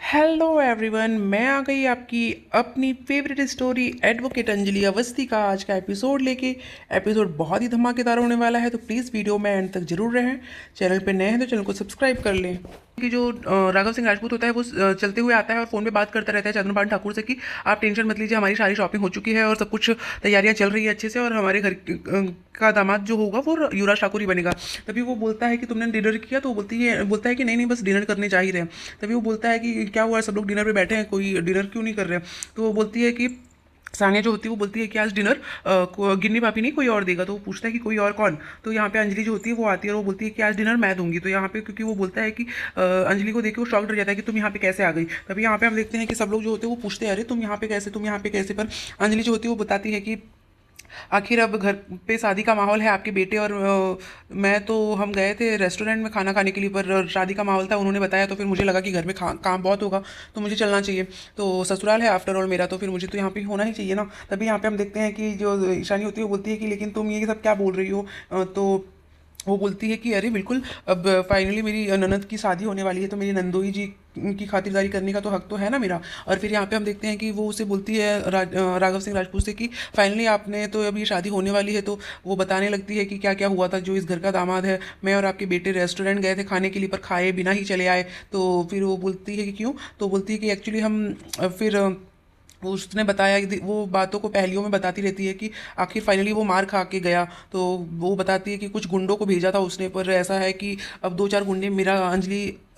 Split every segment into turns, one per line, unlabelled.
Hello everyone, मैं आ गई आपकी अपनी favourite story advocate Anjali Awasthi का आज का एपिसोड लेके। एपिसोड बहुत ही धमाकेदार होने वाला है, तो प्लीज़ वीडियो में एंड तक जरूर रहें। चैनल पे नए हैं तो चैनल को सब्सक्राइब कर लें। कि जो राघव सिंह राजपूत होता है वो चलते हुए आता है और फ़ोन पे बात करता रहता है चंद्रभान ठाकुर से कि आप टेंशन मत लीजिए, हमारी सारी शॉपिंग हो चुकी है और सब कुछ तैयारियां चल रही है अच्छे से, और हमारे घर का दामाद जो होगा वो युवराज ठाकुर ही बनेगा। तभी वो बोलता है कि तुमने डिनर किया, तो वो बोलता है कि नहीं नहीं, बस डिनर करने जा ही रहे हैं। तभी वो बोलता है कि क्या हुआ, सब लोग डिनर पे बैठे हैं, कोई डिनर क्यों नहीं कर रहे हैं। तो वो बोलती है कि सानिया जो होती है वो बोलती है कि आज डिनर गिन्नी भाभी नहीं कोई और देगा। तो वो पूछता है कि कोई और कौन। तो यहाँ पे अंजलि जो होती है वो आती है और वो बोलती है कि आज डिनर मैं दूंगी। तो यहाँ पे क्योंकि वो बोलता है कि अंजलि को देख के वो शॉक डर जाता है कि तुम यहाँ पे कैसे आ गई। तभी यहाँ पे हम देखते हैं कि सब लोग जो होते हैं वो पूछते हैं अरे तुम यहाँ पे कैसे, तुम यहाँ पे कैसे। पर अंजलि जो होती है वो बताती है कि आखिर अब घर पे शादी का माहौल है, आपके बेटे और मैं तो हम गए थे रेस्टोरेंट में खाना खाने के लिए, पर शादी का माहौल था उन्होंने बताया, तो फिर मुझे लगा कि घर में काम बहुत होगा तो मुझे चलना चाहिए। तो ससुराल है आफ्टर ऑल मेरा, तो फिर मुझे तो यहाँ पे होना ही चाहिए ना। तभी यहाँ पे हम देखते हैं कि जो ईशानी होती है वो बोलती है कि लेकिन तुम ये सब क्या बोल रही हो। तो वो बोलती है कि अरे बिल्कुल, अब फाइनली मेरी ननद की शादी होने वाली है तो मेरी नंदोई जी की खातिरदारी करने का तो हक तो है ना मेरा। और फिर यहाँ पे हम देखते हैं कि वो उसे बोलती है राघव सिंह राजपूत से कि फाइनली आपने तो अभी शादी होने वाली है। तो वो बताने लगती है कि क्या क्या हुआ था। जो इस घर का दामाद है, मैं और आपके बेटे रेस्टोरेंट गए थे खाने के लिए, पर खाए बिना ही चले आए। तो फिर वो बोलती है कि क्यों। तो बोलती है कि एक्चुअली हम फिर उसने बताया कि वो बातों को पहेलियों में बताती रहती है कि आखिर फाइनली वो मार खा के गया। तो वो बताती है कि कुछ गुंडों को भेजा था उसने, पर ऐसा है कि अब दो चार गुंडे मेरा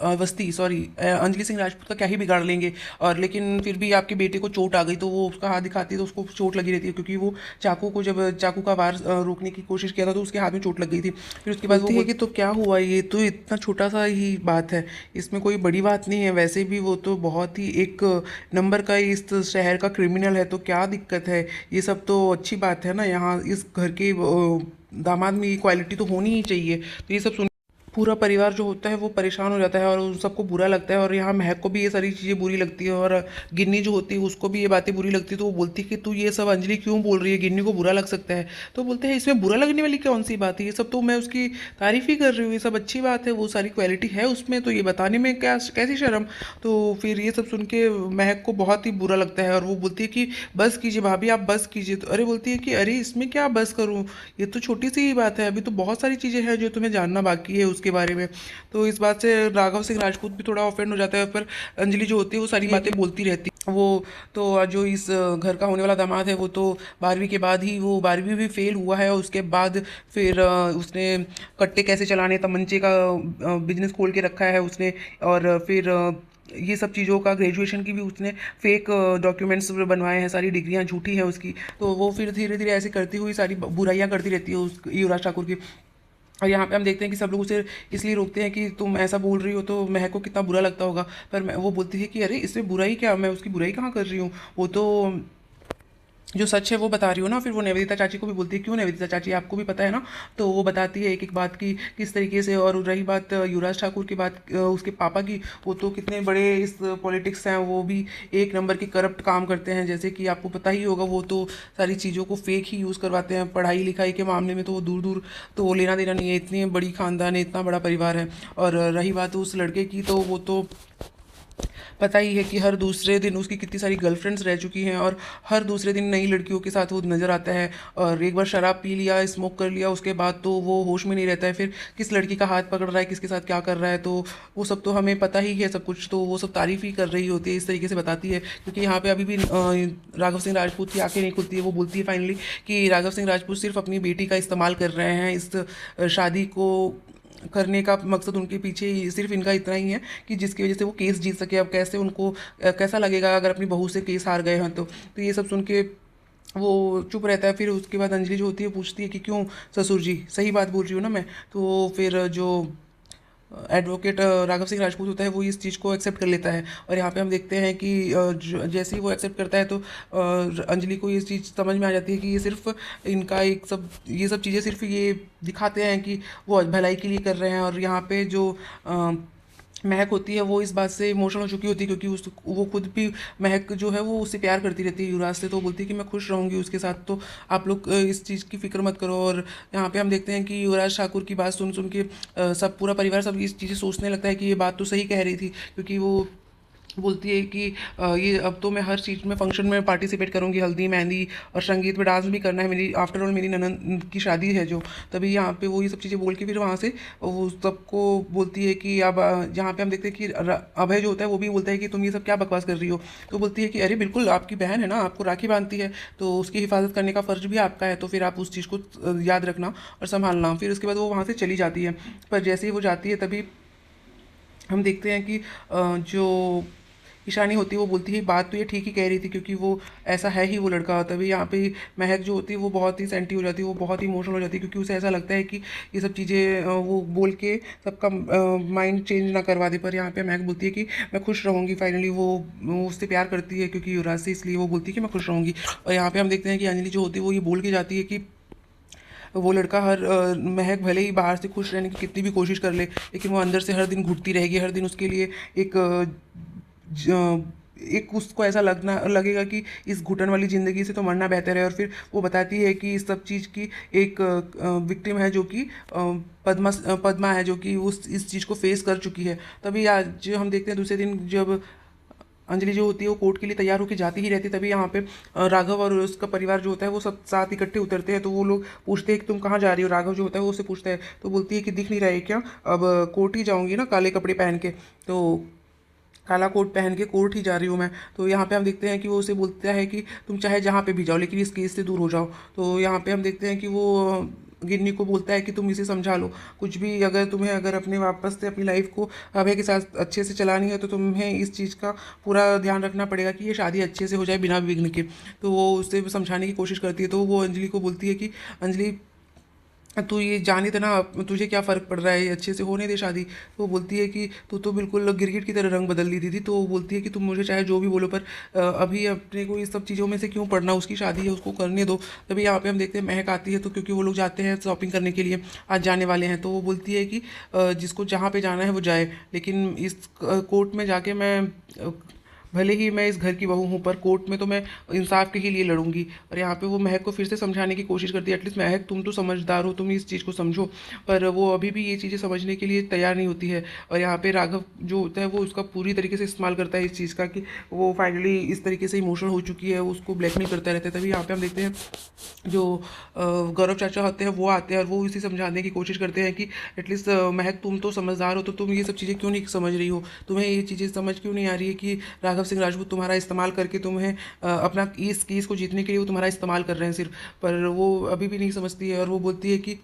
अवस्थी सॉरी अंजलि सिंह राजपूत का क्या ही बिगाड़ लेंगे। और लेकिन फिर भी आपके बेटे को चोट आ गई, तो वो उसका हाथ दिखाती है तो उसको चोट लगी रहती है, क्योंकि वो चाकू को जब चाकू का वार रोकने की कोशिश किया था तो उसके हाथ में चोट लग गई थी। फिर उसके बाद वो बोलती है कि तो क्या हुआ, ये तो इतना छोटा सा ही बात है, इसमें कोई बड़ी बात नहीं है। वैसे भी वो तो बहुत ही एक नंबर का इस शहर का क्रिमिनल है, तो क्या दिक्कत है। ये सब तो अच्छी बात है ना, यहाँ इस घर के दामाद में ये क्वालिटी तो होनी ही चाहिए। तो ये सब सुन पूरा परिवार जो होता है वो परेशान हो जाता है और उन सबको बुरा लगता है, और यहाँ महक को भी ये सारी चीज़ें बुरी लगती है, और गिन्नी जो होती है उसको भी ये बातें बुरी लगती है। तो वो बोलती है कि तू ये सब अंजलि क्यों बोल रही है, गिन्नी को बुरा लग सकता है। तो बोलते हैं इसमें बुरा लगने वाली कौन सी बात है, ये सब तो मैं उसकी तारीफ ही कर रही हूँ, ये सब अच्छी बात है, वो सारी क्वालिटी है उसमें, तो ये बताने में क्या कैसी शर्म। तो फिर ये सब सुन के महक को बहुत ही बुरा लगता है और वो बोलती है कि बस कीजिए भाभी, आप बस कीजिए। तो अरे बोलती है कि अरे इसमें क्या बस करूँ, ये तो छोटी सी ही बात है, अभी तो बहुत सारी चीज़ें हैं जो तुम्हें जानना बाकी है उसके बारे में। तो इस बात से राघव सिंह राजपूत भी थोड़ा ऑफेंड हो जाता है, पर अंजलि जो होती है वो सारी बातें बोलती रहती है। वो तो जो इस घर का होने वाला दामाद है वो तो 12वीं के बाद ही, वो 12वीं भी फेल हुआ है, और उसके बाद फिर उसने कट्टे कैसे चलाने, तमंचे का बिजनेस खोल के रखा है उसने। और फिर ये सब चीज़ों का ग्रेजुएशन की भी उसने फेक डॉक्यूमेंट्स बनवाए हैं, सारी डिग्रियां झूठी हैं उसकी। तो वो फिर धीरे धीरे ऐसे करती हुई सारी बुराइयां करती रहती है उस युवराज ठाकुर की। और यहाँ पे हम देखते हैं कि सब लोग उसे इसलिए रोकते हैं कि तुम ऐसा बोल रही हो तो महक को कितना बुरा लगता होगा। पर वो बोलती है कि अरे इसमें बुराई क्या, मैं उसकी बुराई कहाँ कर रही हूँ, वो तो जो सच है वो बता रही हो ना। फिर वो निवेदिता चाची को भी बोलती है, क्यों निवेदिता चाची, आपको भी पता है ना। तो वो बताती है एक एक बात की किस तरीके से। और रही बात युवराज ठाकुर की बात, उसके पापा की, वो तो कितने बड़े इस पॉलिटिक्स हैं, वो भी एक नंबर के करप्ट काम करते हैं, जैसे कि आपको पता ही होगा। वो तो सारी चीज़ों को फेक ही यूज़ करवाते हैं, पढ़ाई लिखाई के मामले में तो वो दूर दूर तो लेना देना नहीं है, इतनी बड़ी खानदान है, इतना बड़ा परिवार है। और रही बात उस लड़के की, तो वो तो पता ही है कि हर दूसरे दिन उसकी कितनी सारी गर्लफ्रेंड्स रह चुकी हैं, और हर दूसरे दिन नई लड़कियों के साथ वो नज़र आता है। और एक बार शराब पी लिया, स्मोक कर लिया, उसके बाद तो वो होश में नहीं रहता है, फिर किस लड़की का हाथ पकड़ रहा है, किसके साथ क्या कर रहा है, तो वो सब तो हमें पता ही है सब कुछ। तो वो सब तारीफ़ ही कर रही होती है, इस तरीके से बताती है। क्योंकि यहाँ पे अभी भी राघव सिंह राजपूत की आंखें नहीं खुलती है। वो बोलती है फाइनली कि राघव सिंह राजपूत सिर्फ अपनी बेटी का इस्तेमाल कर रहे हैं, इस शादी को करने का मकसद उनके पीछे सिर्फ इनका इतना ही है कि जिसकी वजह से वो केस जीत सके। अब कैसे उनको कैसा लगेगा अगर अपनी बहू से केस हार गए हैं। तो ये सब सुन के वो चुप रहता है। फिर उसके बाद अंजलि जो होती है पूछती है कि क्यों ससुर जी, सही बात बोल रही हूँ ना मैं। तो फिर जो एडवोकेट राघव सिंह राजपूत होता है वो इस चीज़ को एक्सेप्ट कर लेता है। और यहाँ पे हम देखते हैं कि जैसे ही वो एक्सेप्ट करता है तो अंजलि को ये चीज़ समझ में आ जाती है कि ये सिर्फ इनका एक सब ये सब चीज़ें सिर्फ ये दिखाते हैं कि वो भलाई के लिए कर रहे हैं। और यहाँ पे जो महक होती है वो इस बात से इमोशनल हो चुकी होती है, क्योंकि उस वो खुद भी, महक जो है वो उससे प्यार करती रहती है युवराज से। तो वो बोलती है कि मैं खुश रहूँगी उसके साथ, तो आप लोग इस चीज़ की फिक्र मत करो। और यहाँ पे हम देखते हैं कि युवराज ठाकुर की बात सुन सुन के सब पूरा परिवार सब इस चीज़ें सोचने लगता है कि ये बात तो सही कह रही थी, क्योंकि वो बोलती है कि ये अब तो मैं हर चीज़ में फंक्शन में पार्टिसिपेट करूँगी, हल्दी मेहंदी और संगीत में डांस भी करना है, मेरी आफ्टर ऑल मेरी ननद की शादी है जो। तभी यहाँ पे वो ये सब चीज़ें बोल के फिर वहाँ से वो सबको बोलती है कि अब जहाँ पे हम देखते हैं कि अभय जो होता है वो भी बोलता है कि तुम ये सब क्या बकवास कर रही हो। तो बोलती है कि अरे बिल्कुल आपकी बहन है ना, आपको राखी बांधती है तो उसकी हिफाजत करने का फ़र्ज भी आपका है, तो फिर आप उस चीज़ को याद रखना और संभालना। फिर उसके बाद वो वहाँ से चली जाती है। पर जैसे ही वो जाती है तभी हम देखते हैं कि जो ईशानी होती है वो बोलती है बात तो ये ठीक ही कह रही थी, क्योंकि वो ऐसा है ही वो लड़का। तभी यहाँ पे महक जो होती है वो बहुत ही सेंटी हो जाती है, वो बहुत ही इमोशनल हो जाती है, क्योंकि उसे ऐसा लगता है कि ये सब चीज़ें वो बोल के सबका माइंड चेंज ना करवा दे। पर यहाँ पे महक बोलती है कि मैं खुश रहूँगी। फाइनली वो उससे प्यार करती है क्योंकि युवराज से, इसलिए वो बोलती है कि मैं खुश रहूँगी। और यहाँ पे हम देखते हैं कि अंजलि जो होती है वो ये बोल के जाती है कि वो लड़का महक भले ही बाहर से खुश रहने की कितनी भी कोशिश कर ले, लेकिन वो अंदर से हर दिन घुटती रहेगी। हर दिन उसके लिए एक एक उसको ऐसा लगेगा कि इस घुटन वाली ज़िंदगी से तो मरना बेहतर है। और फिर वो बताती है कि इस सब चीज़ की एक विक्टिम है जो कि पद्मा है, जो कि उस इस चीज़ को फेस कर चुकी है। तभी आज हम देखते हैं दूसरे दिन जब अंजलि जो होती है वो कोर्ट के लिए तैयार होकर जाती ही रहती है, तभी यहाँ पे राघव और उसका परिवार जो होता है वो सब साथ इकट्ठे उतरते हैं। तो वो लोग पूछते हैं कि तुम कहाँ जा रही हो। राघव जो होता है वो उससे पूछता है, तो बोलती है कि दिख नहीं रहा है क्या, अब कोर्ट ही जाऊँगी ना काले कपड़े पहन के। तो काला कोट पहन के कोर्ट ही जा रही हूँ मैं। तो यहाँ पे हम देखते हैं कि वो उसे बोलता है कि तुम चाहे जहाँ पे भी जाओ लेकिन इस केस से दूर हो जाओ। तो यहाँ पे हम देखते हैं कि वो गिन्नी को बोलता है कि तुम इसे समझा लो, कुछ भी अगर तुम्हें अगर अपने वापस से अपनी लाइफ को अभय के साथ अच्छे से चलानी है तो तुम्हें इस चीज़ का पूरा ध्यान रखना पड़ेगा कि ये शादी अच्छे से हो जाए बिना विघ्न के। तो वो उससे समझाने की कोशिश करती है। तो वो अंजलि को बोलती है कि अंजलि तू ये जान इतना, तुझे क्या फ़र्क पड़ रहा है, ये अच्छे से होने दे शादी। तो वो बोलती है कि तू तो बिल्कुल गिरगिट की तरह रंग बदल दी थी। तो वो बोलती है कि तुम मुझे चाहे जो भी बोलो, पर अभी अपने को ये सब चीज़ों में से क्यों पड़ना, उसकी शादी है उसको करने दो। तभी यहाँ पे हम देखते हैं महक आती है, तो क्योंकि वो लोग जाते हैं शॉपिंग करने के लिए, आज जाने वाले हैं। तो वो बोलती है कि जिसको जहाँ पे जाना है वो जाए, लेकिन इस कोर्ट में जाके मैं भले ही मैं इस घर की बहू हूँ पर कोर्ट में तो मैं इंसाफ के ही लिए लड़ूंगी। और यहाँ पे वो महक को फिर से समझाने की कोशिश करती है, एटलीस्ट महक तुम तो समझदार हो, तुम इस चीज़ को समझो। पर वो अभी भी ये चीज़ें समझने के लिए तैयार नहीं होती है। और यहाँ पे राघव जो होता है वो उसका पूरी तरीके से इस्तेमाल करता है इस चीज़ का, कि वो फाइनली इस तरीके से इमोशनल हो चुकी है, वो उसको ब्लैकमेल करता रहता है। तभी यहाँ पे हम देखते हैं जो गौरव चाचा होते हैं वो आते हैं और वो इसे समझाने की कोशिश करते हैं कि एटलीस्ट महक तुम तो समझदार हो, तो तुम ये सब चीज़ें क्यों नहीं समझ रही हो, तुम्हें ये चीज़ें समझ क्यों नहीं आ रही है कि राघव सिंह राजपूत तुम्हारा इस्तेमाल करके तुम्हें अपना इस केस को जीतने के लिए वो तुम्हारा इस्तेमाल कर रहे हैं सिर्फ। पर वो अभी भी नहीं समझती है और वो बोलती है कि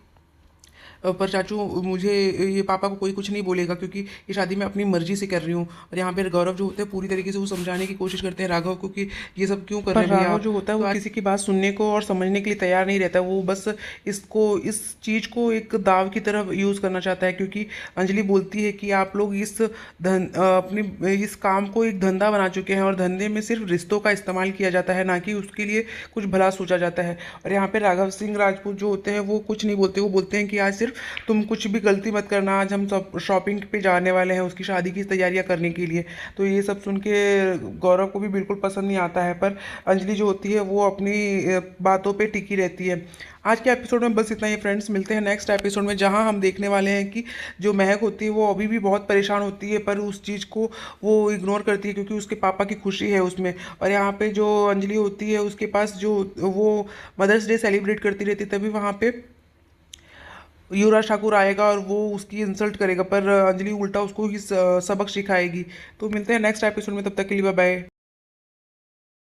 पर चाचू मुझे ये पापा को कोई कुछ नहीं बोलेगा, क्योंकि ये शादी मैं अपनी मर्जी से कर रही हूँ। और यहाँ पे गौरव जो होते हैं पूरी तरीके से वो समझाने की कोशिश करते हैं राघव को कि ये सब क्यों कर रहे
पर
हैं भैया
राघव
आप।
जो होता है
तो
वो
आज
किसी की बात सुनने को और समझने के लिए तैयार नहीं रहता। वो बस इसको इस चीज़ को एक दाव की तरह यूज़ करना चाहता है, क्योंकि अंजलि बोलती है कि आप लोग अपने इस काम को एक धंधा बना चुके हैं और धंधे में सिर्फ रिश्तों का इस्तेमाल किया जाता है, ना कि उसके लिए कुछ भला सोचा जाता है। और यहाँ पे राघव सिंह राजपूत जो होते हैं वो कुछ नहीं बोलते, वो बोलते हैं कि आज सिर्फ तुम कुछ भी गलती मत करना, आज हम सब शॉपिंग पे जाने वाले हैं उसकी शादी की तैयारियां करने के लिए। तो ये सब सुन के गौरव को भी बिल्कुल पसंद नहीं आता है, पर अंजलि जो होती है वो अपनी बातों पे टिकी रहती है। आज के एपिसोड में बस इतना ही फ्रेंड्स, मिलते हैं नेक्स्ट एपिसोड में, जहां हम देखने वाले हैं कि जो महक होती है वो अभी भी बहुत परेशान होती है, पर उस चीज़ को वो इग्नोर करती है क्योंकि उसके पापा की खुशी है उसमें। और यहाँ पे जो अंजलि होती है उसके पास जो वो मदर्स डे सेलिब्रेट करती रहती है, तभी वहाँ पे युवराज ठाकुर आएगा और वो उसकी इंसल्ट करेगा, पर अंजलि उल्टा उसको ही सबक सिखाएगी। तो मिलते हैं नेक्स्ट एपिसोड में, तब तक के लिए बाय बाय।